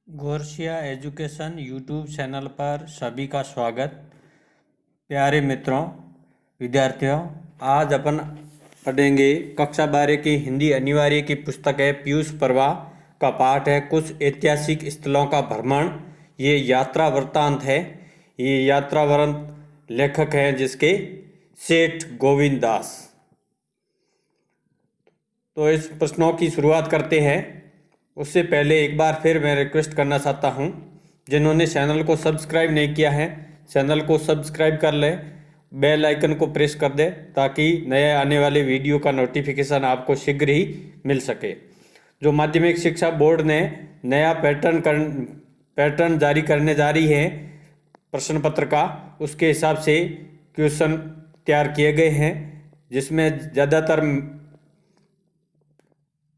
Gorsia education YouTube channel पर सभी का स्वागत। प्यारे मित्रों, विद्यार्थियों, आज अपन पढ़ेंगे कक्षा 12 की हिंदी अनिवार्य की पुस्तक है पीयूष पर्वा का पाठ है कुछ ऐतिहासिक स्थलों का भ्रमण। ये यात्रा वृत्तांत है। ये यात्रा वृत्तांत लेखक हैं जिसके सेठ गोविंद दास। तो इस प्रश्नों की शुरुआत करते हैं। उससे पहले एक बार फिर मैं रिक्वेस्ट करना चाहता हूं, जिन्होंने चैनल को सब्सक्राइब नहीं किया है चैनल को सब्सक्राइब कर लें, बेल आइकन को प्रेस कर दें ताकि नए आने वाले वीडियो का नोटिफिकेशन आपको शीघ्र ही मिल सके। जो माध्यमिक शिक्षा बोर्ड ने नया पैटर्न जारी करने जा रही है प्रश्न पत्र का, उसके हिसाब से क्वेश्चन तैयार किए गए हैं, जिसमें ज़्यादातर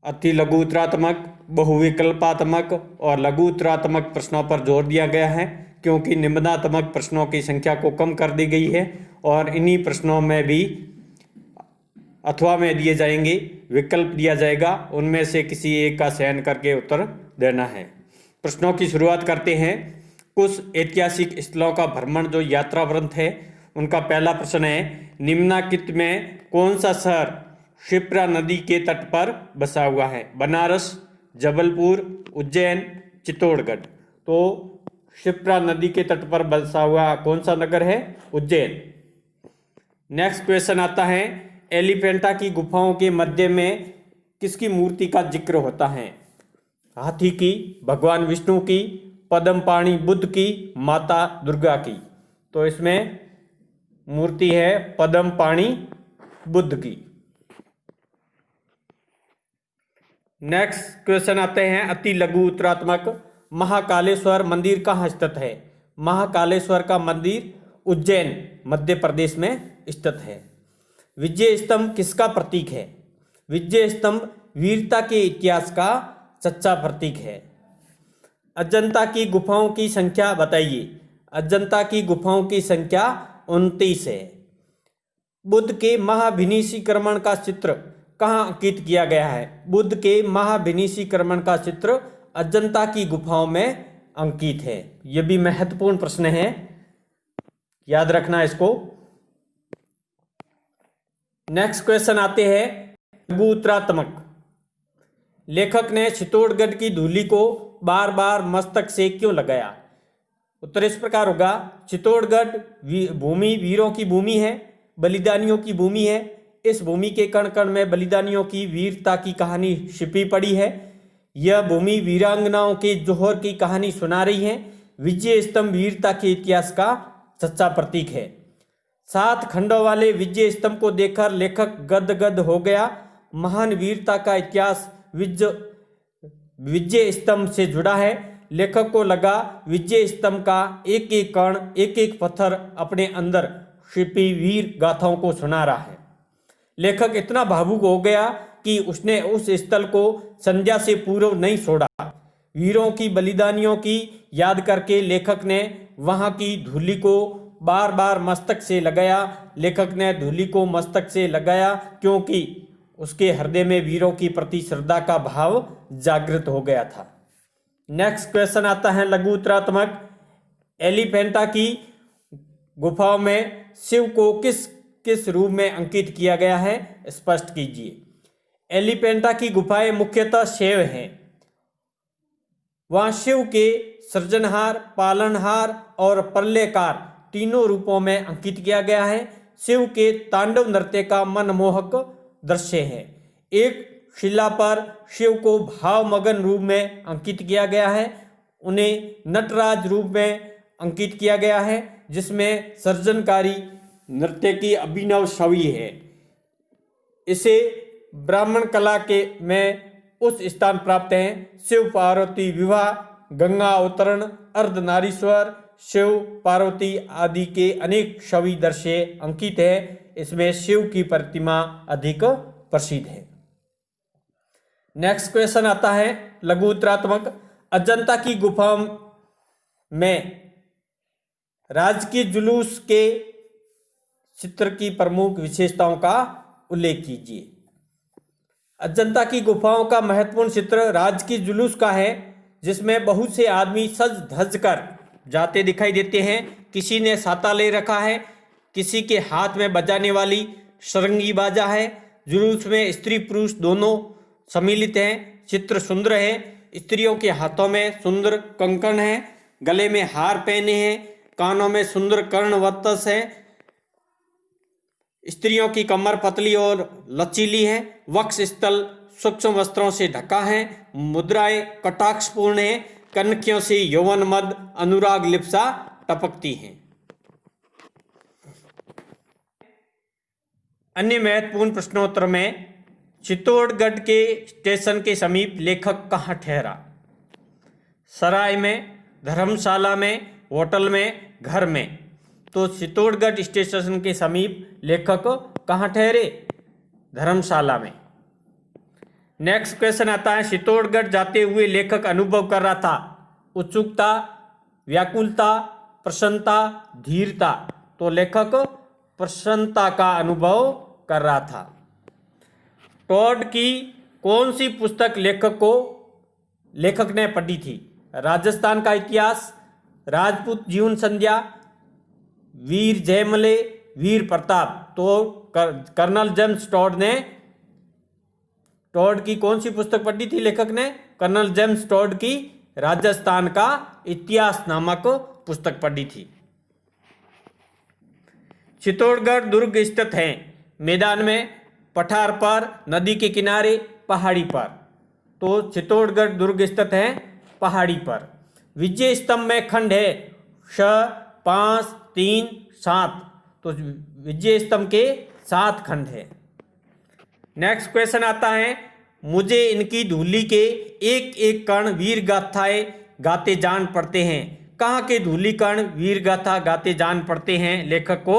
अति लघु उत्तरात्मक, बहुविकल्पात्मक और लघु उत्तरात्मक प्रश्नों पर जोर दिया गया है, क्योंकि निम्नात्मक प्रश्नों की संख्या को कम कर दी गई है और इन्हीं प्रश्नों में भी अथवा में दिए जाएंगे, विकल्प दिया जाएगा, उनमें से किसी एक का चयन करके उत्तर देना है। प्रश्नों की शुरुआत करते हैं। कुछ ऐतिहासिक स्थलों का भ्रमण जो यात्रा वृत्तांत है, उनका पहला प्रश्न है, निम्नलिखित में कौन सा शहर क्षिप्रा नदी के तट पर बसा हुआ है? बनारस, जबलपुर, उज्जैन, चित्तौड़गढ़। तो क्षिप्रा नदी के तट पर बसा हुआ कौन सा नगर है? उज्जैन। नेक्स्ट क्वेश्चन आता है, एलिफेंटा की गुफाओं के मध्य में किसकी मूर्ति का जिक्र होता है? हाथी की, भगवान विष्णु की, पद्मपाणि बुद्ध की, माता दुर्गा की। तो इसमें मूर्ति है पद्मपाणि बुद्ध की। नेक्स्ट क्वेश्चन आते हैं अति लघु उत्तरात्मक, महाकालेश्वर मंदिर कहाँ स्थित है? महाकालेश्वर का मंदिर उज्जैन मध्य प्रदेश में स्थित है। विजय स्तंभ किसका प्रतीक है? विजय स्तंभ वीरता के इतिहास का सच्चा प्रतीक है। अजंता की गुफाओं की संख्या बताइए। अजंता की गुफाओं की संख्या 29 है। बुद्ध के महाभिनिशीकरण का चित्र कहाँ अंकित किया गया है? बुद्ध के महाभिनिशीकरण का चित्र अजंता की गुफाओं में अंकित है। यह भी महत्वपूर्ण प्रश्न है, याद रखना इसको। नेक्स्ट क्वेश्चन आते हैं लघु उत्तरात्मक, लेखक ने चित्तौड़गढ़ की धूली को बार बार मस्तक से क्यों लगाया? उत्तर इस प्रकार होगा, चित्तौड़गढ़ भूमि वीरों की भूमि है, बलिदानियों की भूमि है। इस भूमि के कण कण में बलिदानियों की वीरता की कहानी छिपी पड़ी है। यह भूमि वीरांगनाओं के जोहर की कहानी सुना रही है। विजय स्तंभ वीरता के इतिहास का सच्चा प्रतीक है। 7 खंडों वाले विजय स्तंभ को देखकर लेखक गदगद हो गया। महान वीरता का इतिहास विजय स्तंभ से जुड़ा है। लेखक को लगा विजय स्तंभ का एक एक कण, एक एक पत्थर अपने अंदर छिपी वीर गाथाओं को सुना रहा है। लेखक इतना भावुक हो गया कि उसने उस स्थल को संध्या से पूर्व नहीं छोड़ा। वीरों की बलिदानियों की याद करके लेखक ने वहां की धूलि को बार बार मस्तक से लगाया। लेखक ने धूलि को मस्तक से लगाया क्योंकि उसके हृदय में वीरों की प्रति श्रद्धा का भाव जागृत हो गया था। नेक्स्ट क्वेश्चन आता है लघु उत्तरात्मक, एलिफेंटा की गुफाओं में शिव को किस किस रूप में अंकित किया गया है? स्पष्ट कीजिए। एलिफेंटा की गुफाएं मुख्यतः शैव हैं। वहां शिव के सृजनहार, पालनहार और प्रलयकार तीनों रूपों में अंकित किया गया है। शिव के तांडव नृत्य का मनमोहक दृश्य है। एक शिला पर शिव को भावमगन रूप में अंकित किया गया है। उन्हें नटराज रूप में अंकित किया गया है, जिसमें सर्जनकारी नृत्य की अभिनव छवि है। इसे ब्राह्मण कला के में उच्च स्थान प्राप्त है। शिव पार्वती विवाह, गंगा अवतरण, अर्धनारीश्वर, शिव पार्वती आदि के अनेक छवि दृश्य अंकित है। इसमें शिव की प्रतिमा अधिक प्रसिद्ध है। नेक्स्ट क्वेश्चन आता है लघु उत्तरात्मक, अजंता की गुफा में राजकीय जुलूस के चित्र की प्रमुख विशेषताओं का उल्लेख कीजिए। अजंता की गुफाओं का महत्वपूर्ण चित्र राजकीय जुलूस का है। जिसमें बहुत से आदमी सज धज कर जाते दिखाई देते हैं। किसी ने छाता ले रखा है, किसी के हाथ में बजाने वाली सरंगी बाजा है। जुलूस में स्त्री पुरुष दोनों सम्मिलित हैं। चित्र सुंदर है। स्त्रियों के हाथों में सुंदर कंकण है, गले में हार पहने हैं, कानों में सुंदर कर्णवत्स है। स्त्रियों की कमर पतली और लचीली है। वक्ष स्थल सूक्ष्म वस्त्रों से ढका है। मुद्राएं कटाक्षपूर्ण है। कनखियों से यौवन मद अनुराग लिप्सा टपकती हैं। अन्य महत्वपूर्ण प्रश्नोत्तर में चित्तौड़गढ़ के स्टेशन के समीप लेखक कहाँ ठहरा? सराय में, धर्मशाला में, होटल में, घर में। तो चित्तौड़गढ़ स्टेशन के समीप लेखक कहाँ ठहरे? धर्मशाला में। नेक्स्ट क्वेश्चन आता है, चित्तौड़गढ़ जाते हुए लेखक अनुभव कर रहा था उत्सुकता, व्याकुलता, प्रसन्नता, धीरता। तो लेखक प्रसन्नता का अनुभव कर रहा था। टॉड की कौन सी पुस्तक लेखक ने पढ़ी थी? राजस्थान का इतिहास, राजपूत जीवन संध्या, वीर जयमले, वीर प्रताप। तो कर्नल जेम्स टॉड की कौन सी पुस्तक पढ़ी थी लेखक ने? कर्नल जेम्स टॉड की राजस्थान का इतिहास नामक पुस्तक पढ़ी थी। चित्तौड़गढ़ दुर्ग स्थित है मैदान में, पठार पर, नदी के किनारे, पहाड़ी पर। तो चित्तौड़गढ़ दुर्ग स्थित है पहाड़ी पर। विजय स्तंभ में खंड है 6, 5, 3, 7। तो विजय स्तंभ के 7 खंड है। नेक्स्ट क्वेश्चन आता है, मुझे इनकी धूली के एक एक कण वीर गाथाएं गाते जान पड़ते हैं। कहाँ के धूली कण वीर गाथा गाते जान पड़ते हैं लेखक को?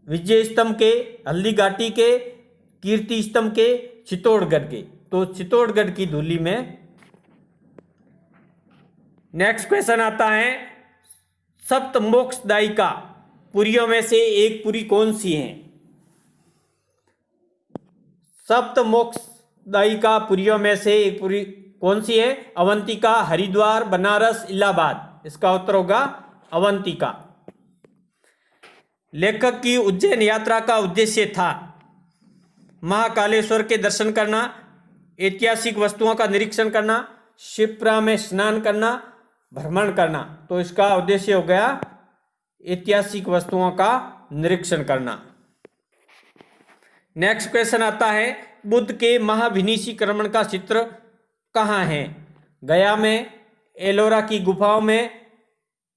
विजय स्तंभ के, हल्दी घाटी के, कीर्ति स्तंभ के, चित्तौड़गढ़ के। तो चित्तौड़गढ़ की धूली में। नेक्स्ट क्वेश्चन आता है, सप्त मोक्षदायिका पुरियों में से एक पुरी कौन सी है? सप्त मोक्षदायिका पुरियों में से एक पुरी कौन सी है? अवंतिका, हरिद्वार, बनारस, इलाहाबाद। इसका उत्तर होगा अवंतिका। लेखक की उज्जैन यात्रा का उद्देश्य था महाकालेश्वर के दर्शन करना, ऐतिहासिक वस्तुओं का निरीक्षण करना, शिप्रा में स्नान करना, भ्रमण करना। तो इसका उद्देश्य हो गया ऐतिहासिक वस्तुओं का निरीक्षण करना। नेक्स्ट क्वेश्चन आता है, बुद्ध के महाविनिशीकरण का चित्र कहाँ है? गया में, एलोरा की गुफाओं में,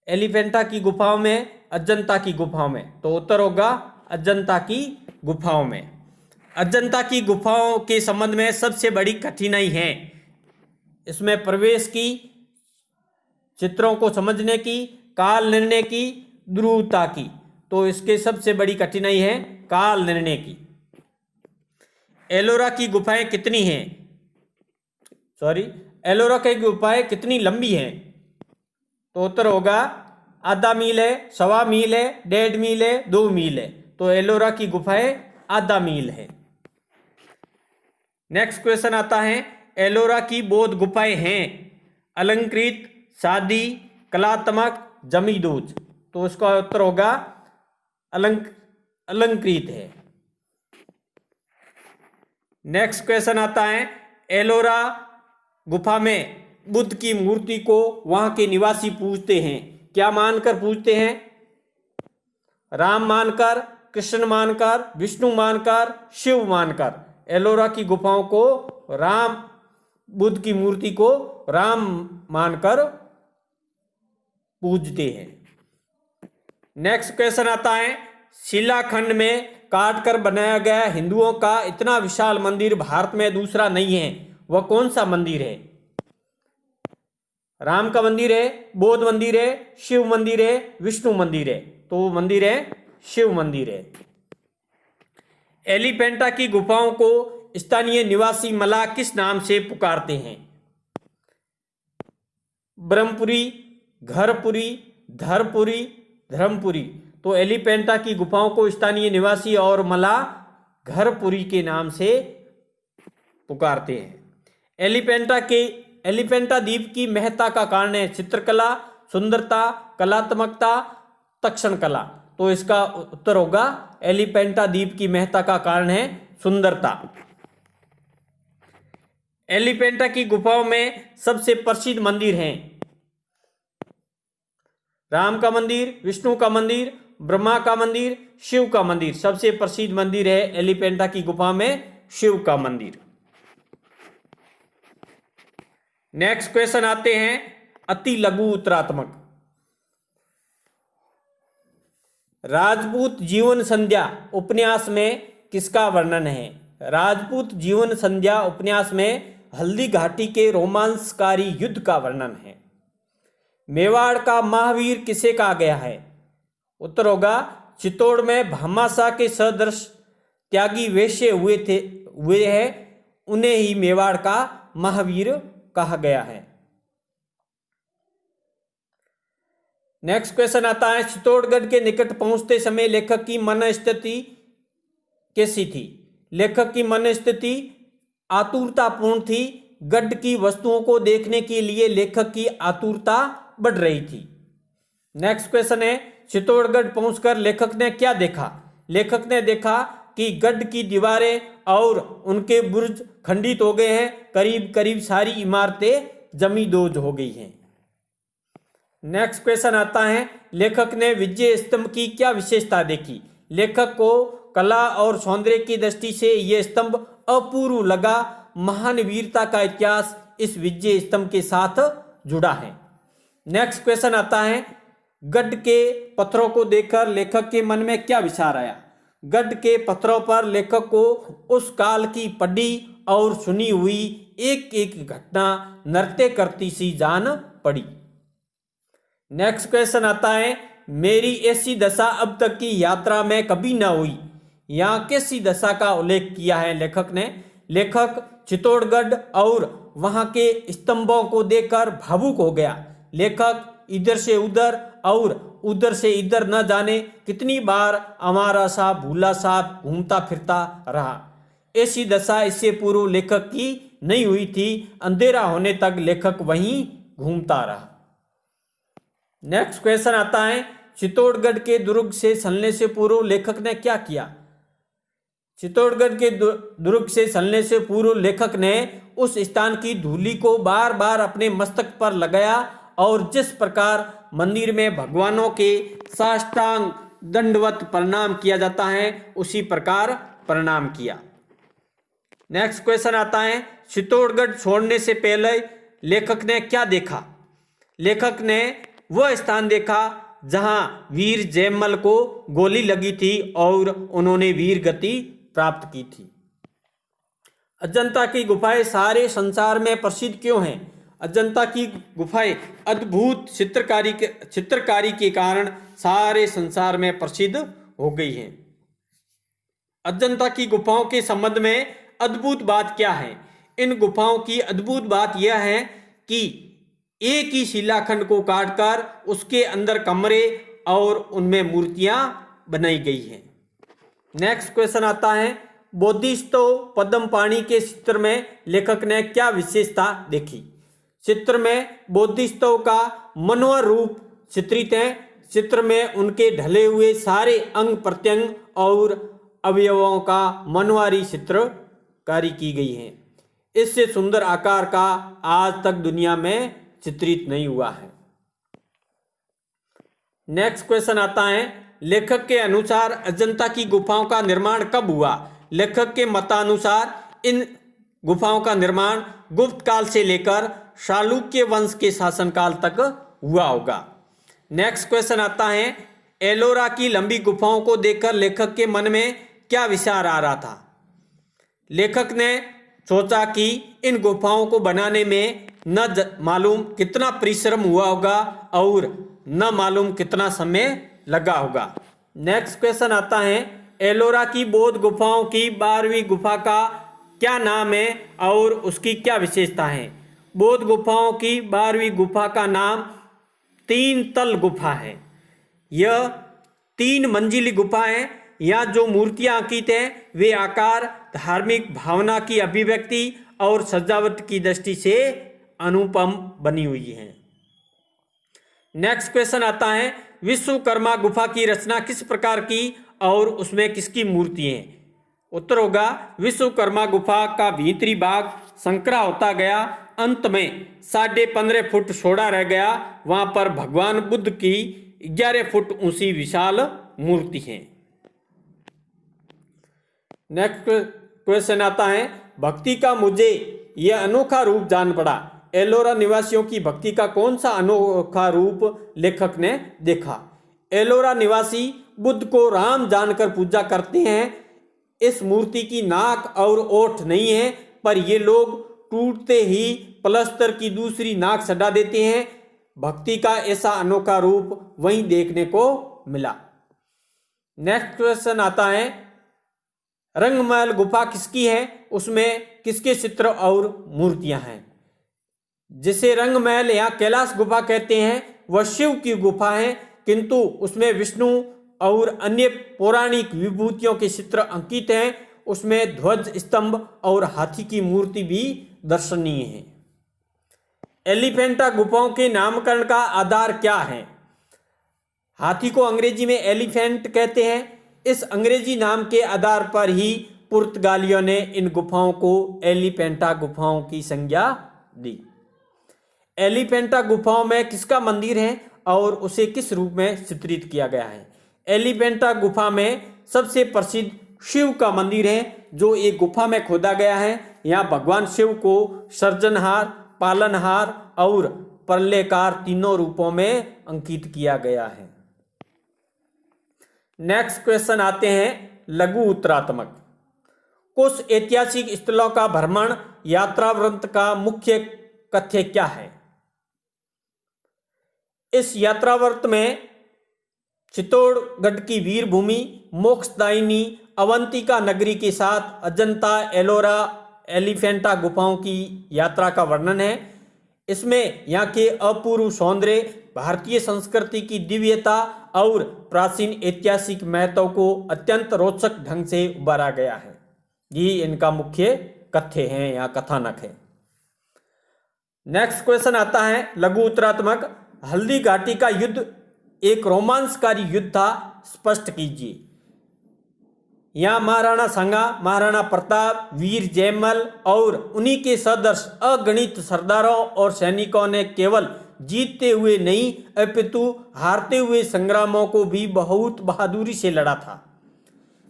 एलिफेंटा की गुफाओं में, अजंता की गुफाओं में। तो उत्तर होगा अजंता की गुफाओं में। अजंता की गुफाओं के संबंध में सबसे बड़ी कठिनाई है इसमें प्रवेश की, चित्रों को समझने की, काल निर्णय की, द्रुवता की। तो इसके सबसे बड़ी कठिनाई है काल निर्णय की। एलोरा की गुफाएं कितनी हैं? एलोरा की गुफाएं कितनी लंबी हैं? तो उत्तर होगा आधा मील है, 1.25 मील है, 1.5 मील है, 2 मील है। तो एलोरा की गुफाएं आधा मील है। नेक्स्ट क्वेश्चन आता है, एलोरा की बौद्ध गुफाएं हैं अलंकृत, शादी, कलात्मक, जमीदोज। तो उसका उत्तर होगा अलंकृत है। नेक्स्ट क्वेश्चन आता है, एलोरा गुफा में बुद्ध की मूर्ति को वहां के निवासी पूजते हैं। क्या मानकर पूजते हैं? राम मानकर, कृष्ण मानकर, विष्णु मानकर, शिव मानकर। एलोरा की गुफाओं को बुद्ध की मूर्ति को राम मानकर पूजते हैं। नेक्स्ट क्वेश्चन आता है, शिलाखंड में काटकर बनाया गया हिंदुओं का इतना विशाल मंदिर भारत में दूसरा नहीं है। वह कौन सा मंदिर है? राम का मंदिर है, बौद्ध मंदिर है, शिव मंदिर है, विष्णु मंदिर है। तो वो मंदिर है शिव मंदिर है। एलिफेंटा की गुफाओं को स्थानीय निवासी मलाह किस नाम से पुकारते हैं? ब्रह्मपुरी, घरपुरी, धरपुरी, धर्मपुरी। तो एलिफेंटा की गुफाओं को स्थानीय निवासी और मलाह घरपुरी के नाम से पुकारते हैं। एलिफेंटा द्वीप की महत्ता का कारण है चित्रकला, सुंदरता, कलात्मकता, तक्षण कला। तो इसका उत्तर होगा एलिफेंटा द्वीप की महत्ता का कारण है सुंदरता। एलिफेंटा की गुफाओं में सबसे प्रसिद्ध मंदिर हैं राम का मंदिर, विष्णु का मंदिर, ब्रह्मा का मंदिर, शिव का मंदिर। सबसे प्रसिद्ध मंदिर है एलिफेंटा की गुफा में शिव का मंदिर। नेक्स्ट क्वेश्चन आते हैं अति लघु उत्तरात्मक। राजपूत जीवन संध्या उपन्यास में किसका वर्णन है? राजपूत जीवन संध्या उपन्यास में हल्दी घाटी के रोमांसकारी युद्ध का वर्णन है। मेवाड़ का महावीर किसे कहा गया है? उत्तर होगा चित्तौड़ में भामाशाह के सदृश त्यागी वैश्य हुए हैं, उन्हें ही मेवाड़ का महावीर कहा गया है। नेक्स्ट क्वेश्चन आता है चित्तौड़गढ़ के निकट पहुंचते समय लेखक की मनस्थिति कैसी थी? लेखक की मनस्थिति आतुरतापूर्ण थी। गढ़ की वस्तुओं को देखने के लिए लेखक की आतुरता बढ़ रही थी। नेक्स्ट क्वेश्चन है चित्तौड़गढ़ पहुंचकर लेखक ने क्या देखा? लेखक ने देखा कि गढ़ की दीवारें और उनके बुर्ज खंडित हो गए हैं, करीब करीब सारी इमारतें जमींदोज हो गई हैं। नेक्स्ट क्वेश्चन आता है लेखक ने विजय स्तंभ की क्या विशेषता देखी? लेखक को कला और सौंदर्य की दृष्टि से यह स्तंभ अपूर्व लगा। महान वीरता का इतिहास इस विजय स्तंभ के साथ जुड़ा है। नेक्स्ट क्वेश्चन आता है गढ़ के पत्थरों को देखकर लेखक के मन में क्या विचार आया? गढ़ के पत्थरों पर लेखक को उस काल की पढ़ी और सुनी हुई एक एक घटना नृत्य करती सी जान पड़ी। नेक्स्ट क्वेश्चन आता है मेरी ऐसी दशा अब तक की यात्रा में कभी न हुई। यहाँ कैसी दशा का उल्लेख किया है लेखक ने? लेखक चित्तौड़गढ़ और वहां के स्तंभों को देखकर भावुक हो गया। लेखक इधर से उधर और उधर से इधर न जाने कितनी बार आवारा सा भूला सा घूमता फिरता रहा। ऐसी दशा इससे पूर्व लेखक की नहीं हुई थी। अंधेरा होने तक लेखक वहीं घूमता रहा। नेक्स्ट क्वेश्चन आता है चित्तौड़गढ़ के दुर्ग से चलने से पूर्व लेखक ने क्या किया? चित्तौड़गढ़ के दुर्ग से चलने से पूर्व लेखक ने उस स्थान की धूलि को बार बार अपने मस्तक पर लगाया और जिस प्रकार मंदिर में भगवानों के साष्टांग दंडवत प्रणाम किया जाता है उसी प्रकार प्रणाम किया। नेक्स्ट क्वेश्चन आता है चित्तौड़गढ़ छोड़ने से पहले लेखक ने क्या देखा? लेखक ने वह स्थान देखा जहां वीर जयमल को गोली लगी थी और उन्होंने वीर गति प्राप्त की थी। अजंता की गुफाएं सारे संसार में प्रसिद्ध क्यों हैं? अजंता की गुफाएं अद्भुत चित्रकारी के कारण सारे संसार में प्रसिद्ध हो गई हैं। अजंता की गुफाओं के संबंध में अद्भुत बात क्या है? इन गुफाओं की अद्भुत बात यह है कि एक ही शिलाखंड को काटकर उसके अंदर कमरे और उनमें मूर्तियां बनाई गई हैं। नेक्स्ट क्वेश्चन आता है बोधिसत्व पद्मपाणि के चित्र में लेखक ने क्या विशेषता देखी? चित्र में बोधिसत्व का मनोहर रूप चित्रित है। चित्र में उनके ढले हुए सारे अंग प्रत्यंग और अवयवों का मनोहारी चित्रकारी की गई है। इससे सुंदर आकार का आज तक दुनिया में चित्रित नहीं हुआ है। नेक्स्ट क्वेश्चन आता है लेखक के अनुसार अजंता की गुफाओं का निर्माण कब हुआ? लेखक के मतानुसार इन गुफाओं का निर्माण गुप्त काल से लेकर चालुक्य वंश के शासनकाल तक हुआ होगा। नेक्स्ट क्वेश्चन आता है एलोरा की लंबी गुफाओं को देखकर लेखक के मन में क्या विचार आ रहा था? लेखक ने सोचा कि इन गुफाओं को बनाने में न मालूम कितना परिश्रम हुआ होगा और न मालूम कितना समय लगा होगा। नेक्स्ट क्वेश्चन आता है एलोरा की बौद्ध गुफाओं की 12वीं गुफा का क्या नाम है और उसकी क्या विशेषता है? बौद्ध गुफाओं की 12वीं गुफा का नाम 3 तल गुफा है। यह 3 मंजिली गुफा है। यहाँ जो मूर्तियां अंकित हैं वे आकार, धार्मिक भावना की अभिव्यक्ति और सजावट की दृष्टि से अनुपम बनी हुई है। नेक्स्ट क्वेश्चन आता है, विश्वकर्मा गुफा की रचना किस प्रकार की और उसमें किसकी मूर्ति है? उत्तर होगा, विश्वकर्मा गुफा का भीतरी भाग संकरा होता गया, अंत में 15.5 फुट चौड़ा रह गया। वहां पर भगवान बुद्ध की 11 फुट ऊंची विशाल मूर्ति है। नेक्स्ट क्वेश्चन आता है, भक्ति का मुझे यह अनोखा रूप जान पड़ा। एलोरा निवासियों की भक्ति का कौन सा अनोखा रूप लेखक ने देखा? एलोरा निवासी बुद्ध को राम जानकर पूजा करते हैं। इस मूर्ति की नाक और ओठ नहीं है, पर ये लोग टूटते ही प्लस्तर की दूसरी नाक सटा देते हैं। भक्ति का ऐसा अनोखा रूप वहीं देखने को मिला। नेक्स्ट क्वेश्चन आता है, रंगमहल गुफा किसकी है? उसमें किसके चित्र और मूर्तियां हैं? जिसे रंगमहल या कैलाश गुफा कहते हैं, वह शिव की गुफा है, किंतु उसमें विष्णु और अन्य पौराणिक विभूतियों के चित्र अंकित हैं। उसमें ध्वज स्तंभ और हाथी की मूर्ति भी दर्शनीय है। एलिफेंटा गुफाओं के नामकरण का आधार क्या है? हाथी को अंग्रेजी में एलिफेंट कहते हैं। इस अंग्रेजी नाम के आधार पर ही पुर्तगालियों ने इन गुफाओं को एलिफेंटा गुफाओं की संज्ञा दी। एलिफेंटा गुफाओं में किसका मंदिर है और उसे किस रूप में चित्रित किया गया है? एलिफेंटा गुफा में सबसे प्रसिद्ध शिव का मंदिर है, जो एक गुफा में खोदा गया है। यहाँ भगवान शिव को सृजनहार, पालनहार और प्रलयकार तीनों रूपों में अंकित किया गया है। नेक्स्ट क्वेश्चन आते हैं, लघु उत्तरात्मक। कुछ ऐतिहासिक स्थलों का भ्रमण यात्रा वृत्त का मुख्य कथ्य क्या है? इस यात्रावर्त में चित्तौड़गढ़ की वीर भूमि, मोक्षदायिनी अवंतिका नगरी के साथ अजंता, एलोरा, एलिफेंटा गुफाओं की यात्रा का वर्णन है। इसमें यहाँ के अपूर्व सौंदर्य, भारतीय संस्कृति की दिव्यता और प्राचीन ऐतिहासिक महत्व को अत्यंत रोचक ढंग से उभारा गया है। ये इनका मुख्य कथ्य है या कथानक है। नेक्स्ट क्वेश्चन आता है, लघु उत्तरात्मक। हल्दी घाटी का युद्ध एक रोमांचकारी युद्ध था, स्पष्ट कीजिए। यहाँ महाराणा सांगा, महाराणा प्रताप, वीर जयमल और उन्हीं के सदस्य अगणित सरदारों और सैनिकों ने केवल जीतते हुए नहीं अपितु हारते हुए संग्रामों को भी बहुत बहादुरी से लड़ा था।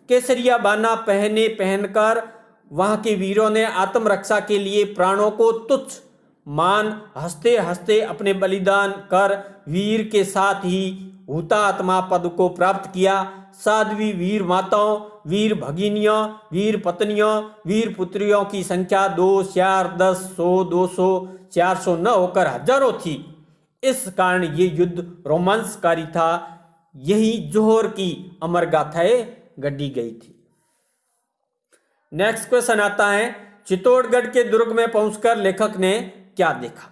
केसरिया बाना पहनकर वहां के वीरों ने आत्मरक्षा के लिए प्राणों को तुच्छ मान हंसते हंसते अपने बलिदान कर वीर के साथ ही हुतात्मा पद को प्राप्त किया। साध्वी वीर माताओं, वीर भगिनियों, वीर पत्नियों, वीर पुत्रियों की संख्या 2, 4, 10, 100, 200, 400 न होकर हजारों थी। इस कारण ये युद्ध रोमांचकारी था। यही जोहर की अमर गाथाएं गढ़ी गई थी। नेक्स्ट क्वेश्चन आता है, चित्तौड़गढ़ के दुर्ग में पहुंचकर लेखक ने क्या देखा?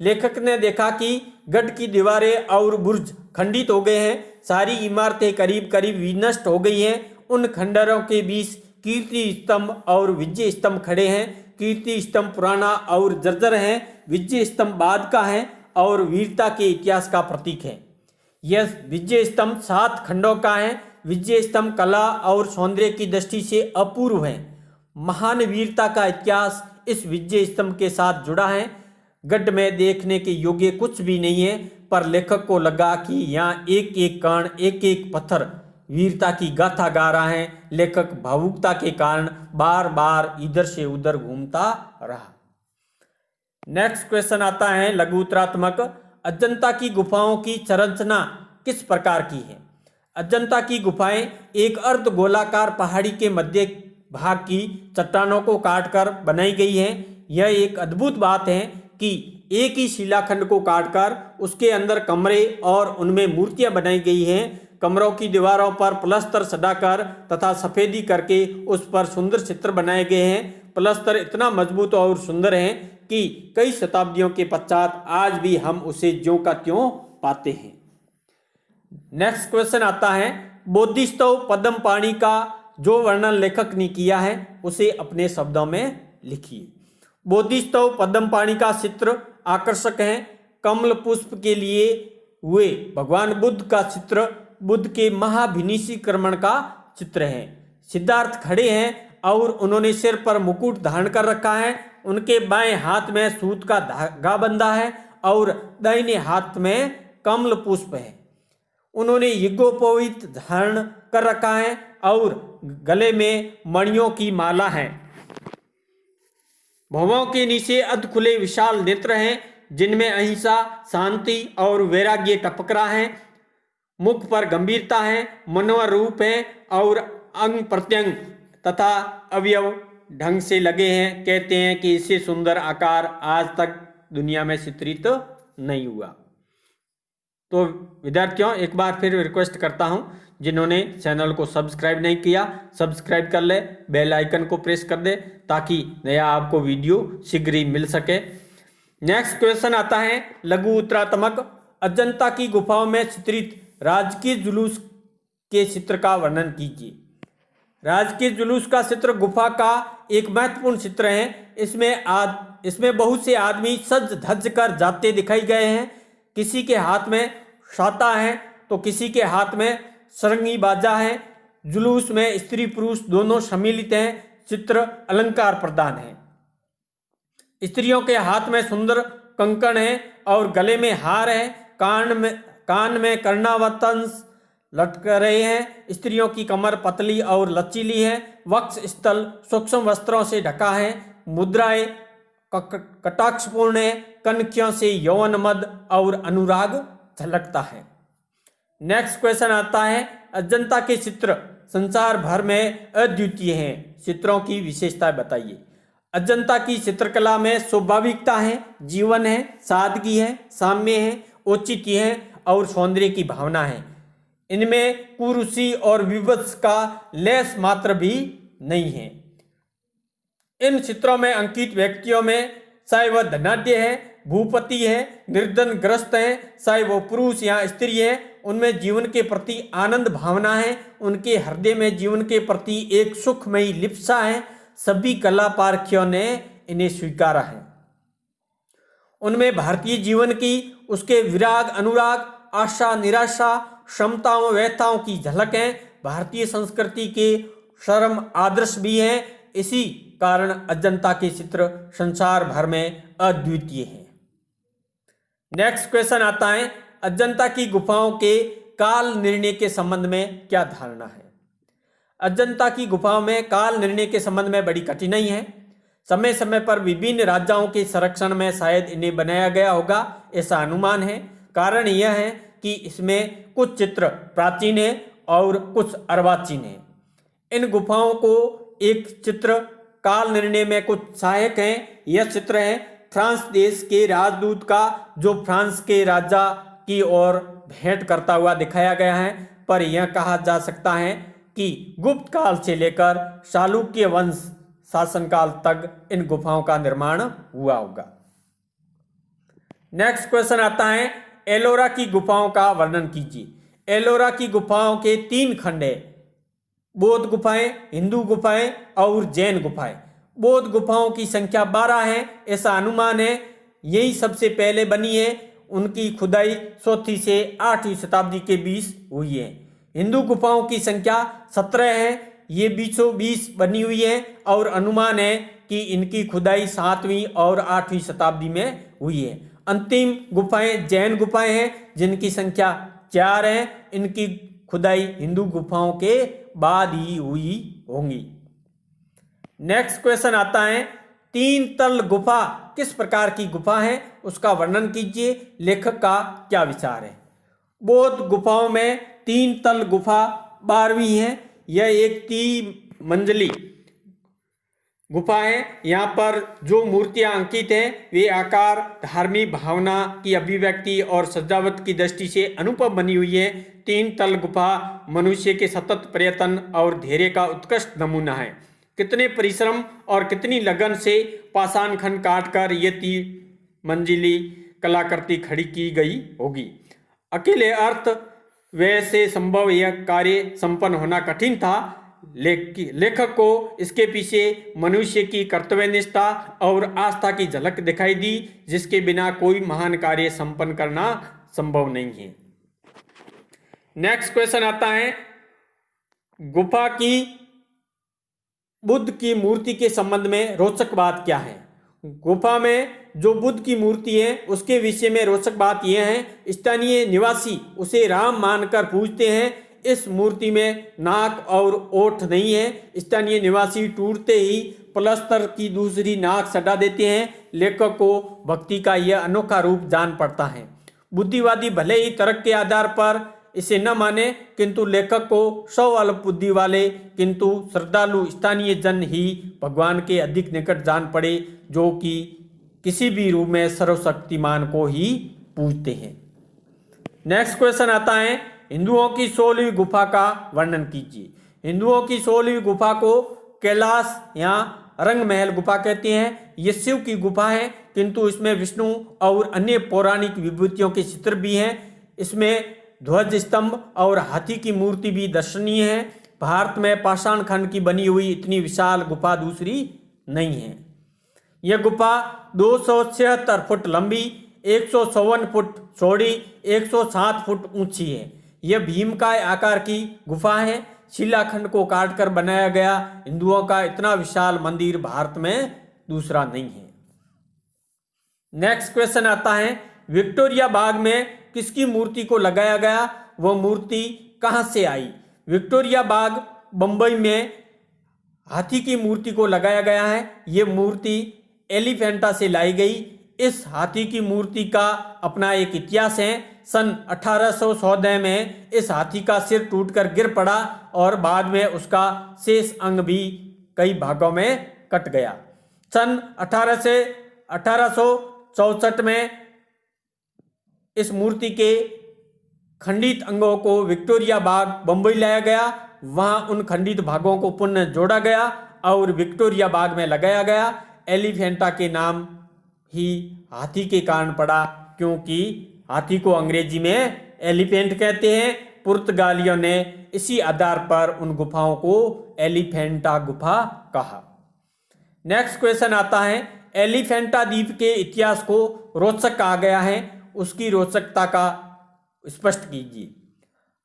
लेखक ने देखा कि गढ़ की दीवारें और बुर्ज खंडित हो गए हैं, सारी इमारतें करीब करीब विनष्ट हो गई हैं। उन खंडरों के बीच कीर्ति स्तंभ और विजय स्तंभ खड़े हैं। कीर्ति स्तंभ पुराना और जर्जर है, विजय स्तंभ बाद का है और वीरता के इतिहास का प्रतीक है। यह विजय स्तंभ 7 खंडों का है। विजय स्तंभ कला और सौंदर्य की दृष्टि से अपूर्व है। महान वीरता का इतिहास इस विजय स्तंभ के साथ जुड़ा है। गढ़ में देखने के योग्य कुछ भी नहीं है, पर लेखक को लगा कि यहाँ एक एक कण, एक एक पत्थर वीरता की गाथा गा रहा है। लेखक भावुकता के कारण बार बार इधर से उधर घूमता रहा। नेक्स्ट क्वेश्चन आता है, लघु उत्तरात्मक। अजंता की गुफाओं की संरचना किस प्रकार की है? अजंता की गुफाएं एक अर्ध गोलाकार पहाड़ी के मध्य भाग की चट्टानों को काटकर बनाई गई हैं। यह एक अद्भुत बात है कि एक ही शिलाखंड को काटकर उसके अंदर कमरे और उनमें मूर्तियां बनाई गई हैं। कमरों की दीवारों पर प्लस्तर सटाकर तथा सफेदी करके उस पर सुंदर चित्र बनाए गए हैं। प्लस्तर इतना मजबूत और सुंदर है कि कई शताब्दियों के पश्चात आज भी हम उसे ज्यों का त्यों पाते हैं। नेक्स्ट क्वेश्चन आता है, बोधिसत्व पद्मपाणि का जो वर्णन लेखक ने किया है उसे अपने शब्दों में लिखिए। बोधिस्तव पद्मपाणि का चित्र आकर्षक है। कमल पुष्प के लिए हुए भगवान बुद्ध का चित्र बुद्ध के महाभिनिशीकरण का चित्र है। सिद्धार्थ खड़े हैं और उन्होंने सिर पर मुकुट धारण कर रखा है। उनके बाएं हाथ में सूत का धागा बंधा है और दाहिने हाथ में कमल पुष्प है। उन्होंने यज्ञोपवीत धारण कर रखा है और गले में मणियों की माला है। भौहों के नीचे अध खुले विशाल नेत्र हैं जिनमें अहिंसा, शांति और वैराग्य टपक रहा है। मुख पर गंभीरता है, मनोहर रूप है और अंग प्रत्यंग तथा अवयव ढंग से लगे हैं। कहते हैं कि इससे सुंदर आकार आज तक दुनिया में चित्रित नहीं हुआ। तो विद्यार्थियों, एक बार फिर रिक्वेस्ट करता हूं, जिन्होंने चैनल को सब्सक्राइब नहीं किया, सब्सक्राइब कर ले, बेल आइकन को प्रेस कर दे ताकि नया आपको वीडियो शीघ्र ही मिल सके। नेक्स्ट क्वेश्चन आता है लघु उत्तरात्मक। अजंता की गुफाओं में चित्रित राजकीय जुलूस के चित्र का वर्णन कीजिए। राजकीय जुलूस का चित्र गुफा का एक महत्वपूर्ण चित्र है। इसमें बहुत से आदमी सज धज कर जाते दिखाई गए हैं। किसी के हाथ में छाता है तो किसी के हाथ में सरंगी बाजा है। जुलूस में स्त्री पुरुष दोनों सम्मिलित हैं। चित्र अलंकार प्रधान है। स्त्रियों के हाथ में सुंदर कंकण है और गले में हार है। कान में कर्णावतंस लटक रहे हैं। स्त्रियों की कमर पतली और लचीली है। वक्ष स्थल सूक्ष्म वस्त्रों से ढका है। मुद्राएं कटाक्षपूर्ण है। कनखियों से यौवन मद और अनुराग झलकता है। नेक्स्ट क्वेश्चन आता है अजंता के चित्र संसार भर में अद्वितीय हैं। चित्रों की विशेषताएं बताइए। अजंता की चित्रकला में स्वाभाविकता है, जीवन है, सादगी है, साम्य है, औचित्य है और सौंदर्य की भावना है। इनमें कुरूसी और विभत्स का लेस मात्र भी नहीं है। इन चित्रों में अंकित व्यक्तियों में चाहे वह धनाढ्य है, भूपति है, निर्धन ग्रस्त है, चाहे वो पुरुष या स्त्री है, उनमें जीवन के प्रति आनंद भावना है। उनके हृदय में जीवन के प्रति एक सुखमयी लिप्सा है। सभी कला पारखियों ने इन्हें स्वीकारा है। उनमें भारतीय जीवन की, उसके विराग, अनुराग, आशा, निराशा, क्षमताओं, व्यथाओं की झलक है। भारतीय संस्कृति के चरम आदर्श भी हैं। इसी कारण अजंता के चित्र संसार भर में अद्वितीय हैं। नेक्स्ट क्वेश्चन आता है अजंता की गुफाओं के काल निर्णय के संबंध में क्या धारणा है। अजंता की गुफाओं में काल निर्णय के संबंध में बड़ी कठिनाई है। समय समय पर विभिन्न राजाओं के संरक्षण में शायद इन्हें बनाया गया होगा, ऐसा अनुमान है। कारण यह है कि इसमें कुछ चित्र प्राचीन है और कुछ अर्वाचीन है। इन गुफाओं को एक चित्र काल निर्णय में कुछ सहायक हैं। यह चित्र है फ्रांस देश के राजदूत का, जो फ्रांस के राजा की ओर भेंट करता हुआ दिखाया गया है। पर यह कहा जा सकता है कि गुप्त काल से लेकर चालुक्य वंश शासनकाल तक इन गुफाओं का निर्माण हुआ होगा। नेक्स्ट क्वेश्चन आता है एलोरा की गुफाओं का वर्णन कीजिए। एलोरा की गुफाओं के 3 खंड है, बौद्ध गुफाएं, हिंदू गुफाएं और जैन गुफाएं। बौद्ध गुफाओं की संख्या 12 है, ऐसा अनुमान है। यही सबसे पहले बनी है। उनकी खुदाई 4वीं से 8वीं शताब्दी के बीच हुई है। हिंदू गुफाओं की संख्या 17 है। ये बीचों बीच बनी हुई है और अनुमान है कि इनकी खुदाई 7वीं और 8वीं शताब्दी में हुई है। अंतिम गुफाएं जैन गुफाएं हैं, जिनकी संख्या 4 है। इनकी खुदाई हिंदू गुफाओं के बाद ही हुई होंगी। नेक्स्ट क्वेश्चन आता है 3 तल गुफा किस प्रकार की गुफा है, उसका वर्णन कीजिए। लेखक का क्या विचार है। बौद्ध गुफाओं में 3 तल गुफा 12वीं है। यह एक 3 मंजिली गुफा है। यहाँ पर जो मूर्तियां अंकित हैं वे आकार, धार्मिक भावना की अभिव्यक्ति और सजावट की दृष्टि से अनुपम बनी हुई है। 3 तल गुफा मनुष्य के सतत प्रयत्न और धैर्य का उत्कृष्ट नमूना है। कितने परिश्रम और कितनी लगन से पाषाण खंड काटकर ये 3 मंजिली कलाकृति खड़ी की गई होगी। अकेले अर्थ वैसे संभव यह कार्य संपन्न होना कठिन था, लेखक को इसके पीछे मनुष्य की कर्तव्यनिष्ठा और आस्था की झलक दिखाई दी, जिसके बिना कोई महान कार्य संपन्न करना संभव नहीं है। नेक्स्ट क्वेश्चन आता है, गुफा की बुद्ध की मूर्ति के संबंध में रोचक बात क्या है। गुफा में जो बुद्ध की मूर्ति है उसके विषय में रोचक बात यह है, स्थानीय निवासी उसे राम मानकर पूजते हैं। इस मूर्ति में नाक और ओठ नहीं है। स्थानीय निवासी टूटते ही प्लस्तर की दूसरी नाक सटा देते हैं। लेखक को भक्ति का यह अनोखा रूप जान पड़ता है। बुद्धिवादी भले ही तर्क के आधार पर इसे न माने, किंतु लेखक को सौ अल्प बुद्धि वाले किंतु श्रद्धालु स्थानीय जन ही भगवान के अधिक निकट जान पड़े, जो कि किसी भी रूप में सर्वशक्तिमान को ही पूजते हैं। नेक्स्ट क्वेश्चन आता है, हिंदुओं की 16वीं गुफा का वर्णन कीजिए। हिंदुओं की 16वीं गुफा को कैलाश या रंग महल गुफा कहते हैं। ये शिव की गुफा है, किंतु इसमें विष्णु और अन्य पौराणिक विभूतियों के चित्र भी हैं। इसमें ध्वज स्तंभ और हाथी की मूर्ति भी दर्शनीय है। भारत में पाषाण खंड की बनी हुई इतनी विशाल गुफा दूसरी नहीं है। यह गुफा 276 फुट लंबी, 154 फुट चौड़ी, 107 फुट ऊंची है। यह भीमकाय आकार की गुफा है। शिलाखंड को काटकर बनाया गया हिंदुओं का इतना विशाल मंदिर भारत में दूसरा नहीं है। नेक्स्ट क्वेश्चन आता है, विक्टोरिया बाग में किसकी मूर्ति को लगाया गया, वह मूर्ति कहां से आई। विक्टोरिया बाग बंबई में हाथी की मूर्ति को लगाया गया है। यह मूर्ति एलिफेंटा से लाई गई। इस हाथी की मूर्ति का अपना एक इतिहास है। सन 1814 में इस हाथी का सिर टूटकर गिर पड़ा और बाद में उसका शेष अंग भी कई भागों में कट गया। सन 1864 में इस मूर्ति के खंडित अंगों को विक्टोरिया बाग बंबई लाया गया। वहां उन खंडित भागों को पुनः जोड़ा गया और विक्टोरिया बाग में लगाया गया। एलिफेंटा के नाम ही हाथी के कारण पड़ा, क्योंकि हाथी को अंग्रेजी में एलिफेंट कहते हैं। पुर्तगालियों ने इसी आधार पर उन गुफाओं को एलिफेंटा गुफा कहा। नेक्स्ट क्वेश्चन आता है, एलिफेंटा द्वीप के इतिहास को रोचक कहा गया है, उसकी रोचकता का स्पष्ट कीजिए।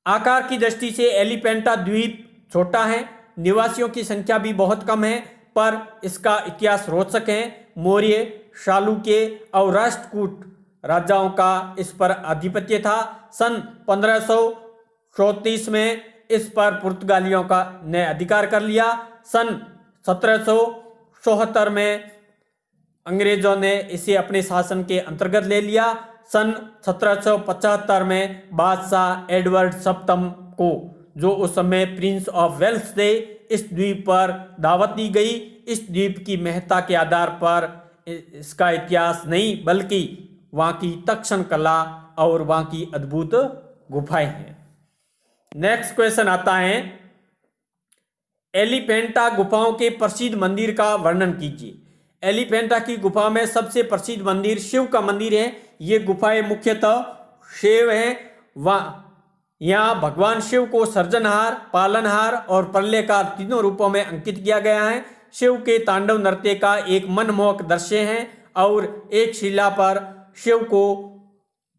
आकार की दृष्टि से एलिफेंटा द्वीप छोटा है, निवासियों की संख्या भी बहुत कम है, पर इसका इतिहास रोचक है। मौर्य, शालुक्य और राष्ट्रकूट राजाओं का इस पर आधिपत्य था। सन 1534 में इस पर पुर्तगालियों का ने अधिकार कर लिया। सन 1774 में अंग्रेजों ने इसे अपने शासन के अंतर्गत ले लिया। सन 1775 में बादशाह एडवर्ड सप्तम को, जो उस समय प्रिंस ऑफ वेल्स थे, इस द्वीप पर दावत दी गई। इस द्वीप की महत्ता के आधार पर इसका इतिहास नहीं, बल्कि वहाँ की तक्षण कला और वहाँ की अद्भुत गुफाएं हैं। नेक्स्ट क्वेश्चन आता है, एलिफेंटा गुफाओं के प्रसिद्ध मंदिर का वर्णन कीजिए। एलिफेंटा की गुफा में सबसे प्रसिद्ध मंदिर शिव का मंदिर है। ये गुफाएं मुख्यतः शिव हैं। यहाँ भगवान शिव को सृजनहार, पालनहार और प्रलयकार तीनों रूपों में अंकित किया गया है। शिव के तांडव नृत्य का एक मनमोहक दृश्य है और एक शिला पर शिव को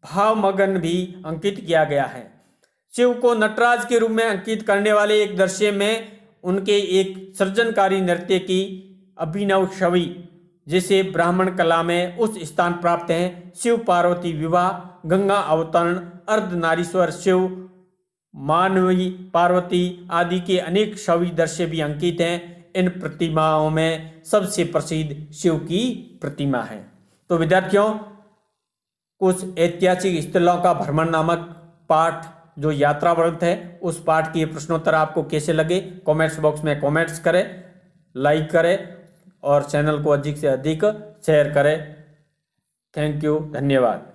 भावमग्न भी अंकित किया गया है। शिव को नटराज के रूप में अंकित करने वाले एक दृश्य में उनके एक सृजनकारी नृत्य की अभिनव छवि, जिसे ब्राह्मण कला में उच्च स्थान प्राप्त है। शिव पार्वती विवाह, गंगा अवतरण, अर्धनारीश्वर शिव, मानवी पार्वती आदि के अनेक छवि दृश्य भी अंकित हैं। इन प्रतिमाओं में सबसे प्रसिद्ध शिव की प्रतिमा है। तो विद्यार्थियों, कुछ ऐतिहासिक स्थलों का भ्रमण नामक पाठ जो यात्रा वर्णित है, उस पाठ के प्रश्नोत्तर आपको कैसे लगे कमेंट्स बॉक्स में कमेंट्स करें, लाइक करें और चैनल को अधिक से अधिक शेयर करें। थैंक यू, धन्यवाद।